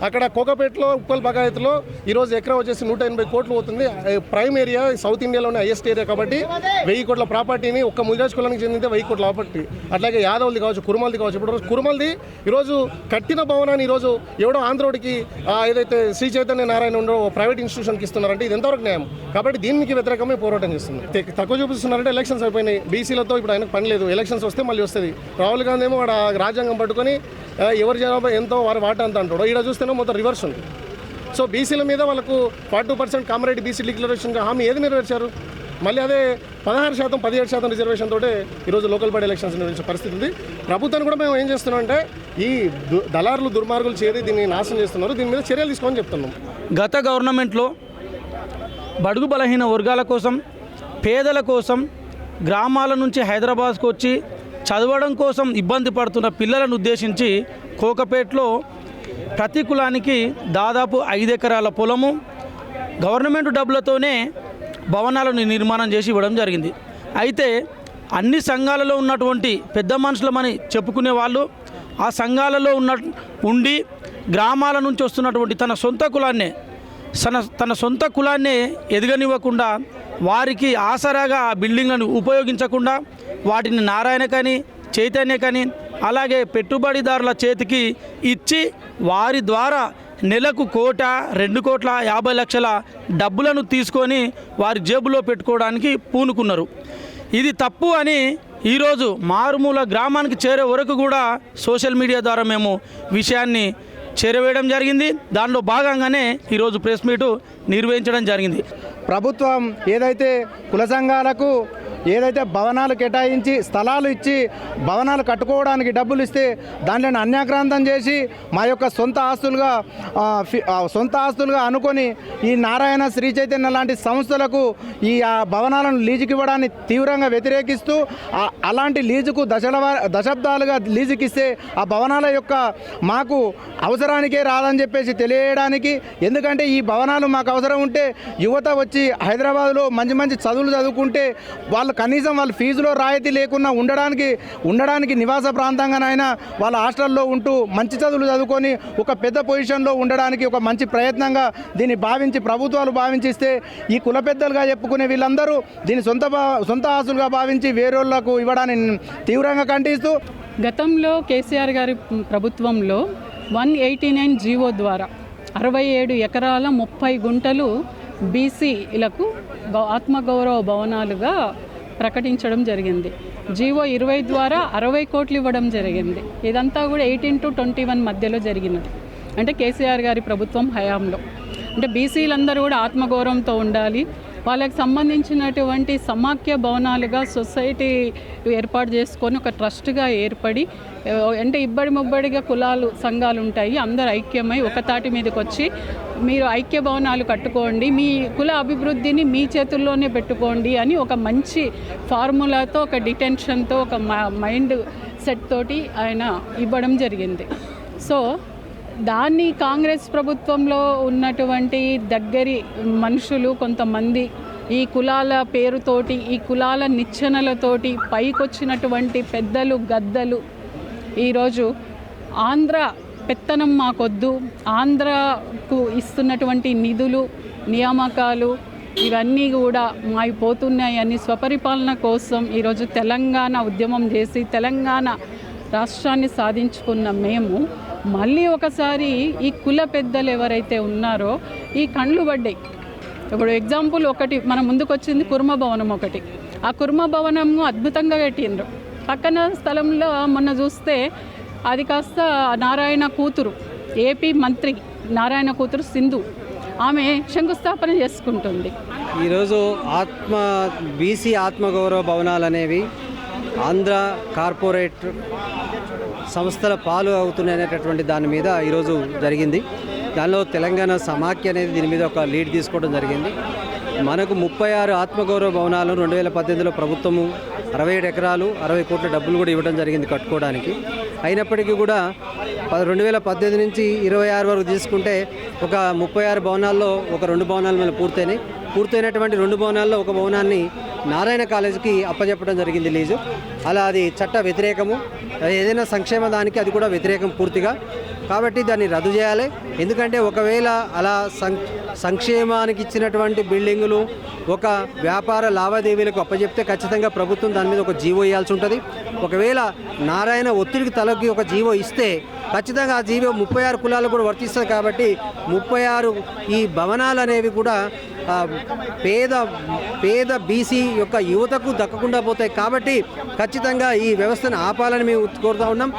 అక్కడ కోకపేటలో ఉప్పల్ బగాయత్లో ఈరోజు ఎకరా వచ్చేసి 180 కోట్లు పోతుంది. ప్రైమ్ ఏరియా సౌత్ ఇండియాలోనే హైయెస్ట్ ఏరియా కాబట్టి 1000 కోట్ల ప్రాపర్టీని ఒక్క ముదిరాజ్ కులానికి చెందితే 1000 కోట్ల ప్రాపర్టీ. అట్లాగే యాదవ్ది కావచ్చు, కురుమల్ది కావచ్చు. ఇప్పుడు కురుమల్ది ఈరోజు కట్టిన భవనాన్ని ఈరోజు ఎవడో ఆంధ్రోడికి ఏదైతే శ్రీ చైతన్య నారాయణ ఉండో ప్రైవేట్ ఇన్స్టిట్యూషన్కి ఇస్తున్నారంటే ఇది ఎంతవరకు న్యాయం? కాబట్టి దీనికి వ్యతిరేకమే పోరాటం చేస్తుంది. తక్కువ చూపిస్తున్నారంటే ఎలక్షన్స్ అయిపోయినాయి, బీసీలతో ఇప్పుడు ఆయనకు పని లేదు. ఎలక్షన్స్ వస్తే మళ్ళీ వస్తుంది. రాహుల్ గాంధీ ఏమో వాడు రాజ్యాంగం పట్టుకొని ఎవరి జనాభా ఎంతో వారి వాటా అంత అంటాడు. ఇక్కడ చూస్తేనే మొత్తం రివర్స్ ఉంది. సో బీసీల మీద వాళ్ళకు 42% కామరెడ్డి బీసీ డిక్లరేషన్ హామీ ఏది నెరవేర్చారు? మళ్ళీ అదే 16%, 17% రిజర్వేషన్ తోటే ఈరోజు లోకల్ బాడీ ఎలక్షన్స్ నిర్వహించే పరిస్థితి ఉంది. ప్రభుత్వాన్ని కూడా మేము ఏం చేస్తున్నాం అంటే ఈ దళారులు దుర్మార్గులు చేరి దీన్ని నాశనం చేస్తున్నారు, దీని మీద చర్యలు తీసుకోమని చెప్తున్నాం. గత గవర్నమెంట్లో బడుగు బలహీన వర్గాల కోసం, పేదల కోసం గ్రామాల నుంచి హైదరాబాద్కు వచ్చి చదవడం కోసం ఇబ్బంది పడుతున్న పిల్లలను ఉద్దేశించి కోకపేటలో ప్రతి కులానికి దాదాపు 5 ఎకరాల పొలము గవర్నమెంట్ డబ్బులతోనే భవనాలను నిర్మాణం చేసి ఇవ్వడం జరిగింది. అయితే అన్ని సంఘాలలో ఉన్నటువంటి పెద్ద మనుషులమని చెప్పుకునే వాళ్ళు ఆ సంఘాలలో ఉండి గ్రామాల నుంచి వస్తున్నటువంటి తన సొంత కులాన్నే ఎదగనివ్వకుండా వారికి ఆసరాగా ఆ బిల్డింగ్లను ఉపయోగించకుండా వాటిని నారాయణ కానీ చైతన్య కానీ అలాగే పెట్టుబడిదారుల చేతికి ఇచ్చి వారి ద్వారా నెలకు 1-2 కోట్ల 50 లక్షల డబ్బులను తీసుకొని వారి జేబులో పెట్టుకోవడానికి పూనుకున్నారు. ఇది తప్పు అని ఈరోజు మారుమూల గ్రామానికి చేరే వరకు కూడా సోషల్ మీడియా ద్వారా మేము విషయాన్ని చేరవేయడం జరిగింది. దానిలో భాగంగానే ఈరోజు ప్రెస్ మీటు నిర్వహించడం జరిగింది. ప్రభుత్వం ఏదైతే కుల సంఘాలకు ఏదైతే భవనాలు కేటాయించి స్థలాలు ఇచ్చి భవనాలు కట్టుకోవడానికి డబ్బులు ఇస్తే దాంట్లో అన్యాక్రాంతం చేసి మా యొక్క సొంత ఆస్తులుగా అనుకొని ఈ నారాయణ శ్రీ చైతన్య లాంటి సంస్థలకు ఈ భవనాలను లీజుకి ఇవ్వడాన్ని తీవ్రంగా వ్యతిరేకిస్తూ అలాంటి లీజుకు దశాబ్దాలుగా లీజుకిస్తే ఆ భవనాల యొక్క మాకు అవసరానికే రాదని చెప్పేసి తెలియడానికి, ఎందుకంటే ఈ భవనాలు మాకు అవసరం ఉంటే యువత వచ్చి హైదరాబాద్లో మంచి చదువులు చదువుకుంటే వాళ్ళు కనీసం వాళ్ళ ఫీజులో రాయితీ లేకుండా ఉండడానికి నివాస ప్రాంతంగానైనా వాళ్ళ హాస్టల్లో ఉంటూ మంచి చదువులు చదువుకొని ఒక పెద్ద పొజిషన్లో ఉండడానికి ఒక మంచి ప్రయత్నంగా దీన్ని ప్రభుత్వాలు భావించిస్తే ఈ కుల పెద్దలుగా చెప్పుకునే వీళ్ళందరూ దీన్ని సొంత ఆస్తులుగా భావించి వేరేళ్లకు ఇవ్వడాన్ని తీవ్రంగా ఖండిస్తూ గతంలో కేసీఆర్ గారి ప్రభుత్వంలో 189 జీవో ద్వారా 67 ఎకరాల 30 గుంటలు బీసీలకు ఆత్మగౌరవ భవనాలుగా ప్రకటించడం జరిగింది. జీవో 20 ద్వారా 60 కోట్లు ఇవ్వడం జరిగింది. ఇదంతా కూడా 18 to 21 మధ్యలో జరిగినది. అంటే కేసీఆర్ గారి ప్రభుత్వం హయాంలో. అంటే బీసీలందరూ కూడా ఆత్మగౌరవంతో ఉండాలి, వాళ్ళకి సంబంధించినటువంటి సమాఖ్య భవనాలుగా సొసైటీ ఏర్పాటు చేసుకొని ఒక ట్రస్ట్గా ఏర్పడి, అంటే ఇబ్బడి ముబ్బడిగా కులాలు సంఘాలు ఉంటాయి, అందరు ఐక్యమై ఒక తాటి మీదకి వచ్చి మీరు ఐక్య భవనాలు కట్టుకోండి, మీ కుల అభివృద్ధిని మీ చేతుల్లోనే పెట్టుకోండి అని ఒక మంచి ఫార్ములాతో, ఒక డిటెన్షన్తో, ఒక మైండ్ సెట్ తోటి ఆయన ఇవ్వడం జరిగింది. సో దాన్ని కాంగ్రెస్ ప్రభుత్వంలో ఉన్నటువంటి దగ్గరి మనుషులు కొంతమంది ఈ కులాల పేరుతోటి, ఈ కులాల నిచ్చెనలతోటి పైకొచ్చినటువంటి పెద్దలు గద్దలు ఈరోజు ఆంధ్ర పెత్తనం మాకొద్దు, ఆంధ్రకు ఇస్తున్నటువంటి నిధులు నియామకాలు ఇవన్నీ కూడా మాయిపోతున్నాయని స్వపరిపాలన కోసం ఈరోజు తెలంగాణ ఉద్యమం చేసి తెలంగాణ రాష్ట్రాన్ని సాధించుకున్న మేము మళ్ళీ ఒకసారి ఈ కుల పెద్దలు ఎవరైతే ఉన్నారో ఈ కండ్లు పడ్డాయి. ఇప్పుడు ఎగ్జాంపుల్ ఒకటి మన ముందుకు వచ్చింది కుర్మ భవనం ఒకటి. ఆ కుర్మ భవనము అద్భుతంగా కట్టిండ్రు. పక్కన స్థలంలో మొన్న చూస్తే అది కాస్త నారాయణ కూతురు, ఏపీ మంత్రి నారాయణ కూతురు సింధు, ఆమె శంకుస్థాపన చేసుకుంటుంది. ఈరోజు బీసీ ఆత్మగౌరవ భవనాలు అనేవి ఆంధ్ర కార్పొరేట్ సంస్థల పాలు అవుతున్నాయనేటటువంటి దాని మీద ఈరోజు జరిగింది. దానిలో తెలంగాణ సమాఖ్య అనేది దీని మీద ఒక లీడ్ తీసుకోవడం జరిగింది. మనకు 36 ఆత్మగౌరవ భవనాలు 2018లో ప్రభుత్వము 67 ఎకరాలు 60 కోట్ల డబ్బులు కూడా ఇవ్వడం జరిగింది కట్టుకోవడానికి. అయినప్పటికీ కూడా 2018 నుంచి 26 వరకు తీసుకుంటే ఒక 36 భవనాల్లో ఒక 2 భవనాలు మళ్ళీ పూర్తయినటువంటి 2 భవనాల్లో ఒక భవనాన్ని నారాయణ కాలేజీకి అప్పచెప్పడం జరిగింది లీజు. అలా అది చట్ట వ్యతిరేకము, ఏదైనా సంక్షేమ దానికి అది కూడా వ్యతిరేకం పూర్తిగా. కాబట్టి దాన్ని రద్దు చేయాలి. ఎందుకంటే ఒకవేళ అలా సంక్షేమానికి ఇచ్చినటువంటి బిల్డింగులు ఒక వ్యాపార లావాదేవీలకు అప్పచెప్తే ఖచ్చితంగా ప్రభుత్వం దాని మీద ఒక జీవో ఇవ్వాల్సి ఉంటుంది. ఒకవేళ నారాయణ ఒత్తిడికి తలకి ఒక జీవో ఇస్తే ఖచ్చితంగా ఆ జీవో 36 కులాలు కూడా వర్తిస్తుంది. కాబట్టి 36 ఈ భవనాలు అనేవి కూడా పేద బీసీ యొక్క యువతకు దక్కకుండా పోతాయి. కాబట్టి ఖచ్చితంగా ఈ వ్యవస్థను ఆపాలని మేము కోరుతా ఉన్నాం.